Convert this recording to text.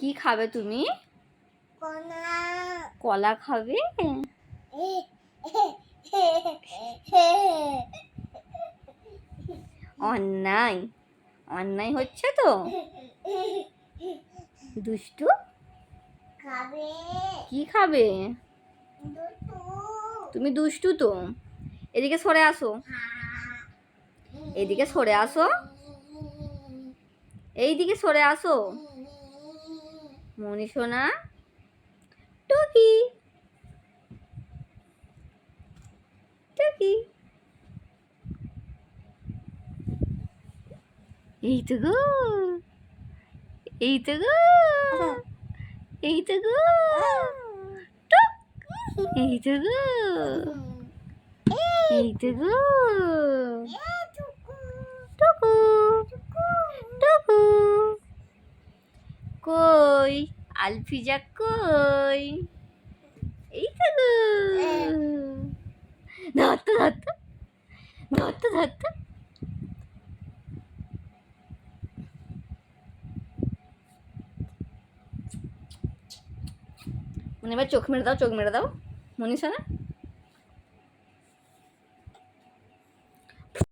কি খাবে তুমি? কলা খাবে? অন্যায় অন্যায় হচ্ছে তো। দুষ্টু খাবে কি খাবে? তুমি দুষ্টু তো। এদিকে সরে আসো, এদিকে সরে আসো, এইদিকে সরে আসো। মনি সোনা, টুকি টুকি, এই তো গো, এই তো গো, এই তো গো, টুক, এই তো গো, এই তো গো, টুকু টুকু। কই আলফিজা কই? এই তো গো, ধরতো ধরতো ধরতো ধরতো। মনে এবার চোখ মেরে দাও, চোখ মেরে দাও মনীষা না।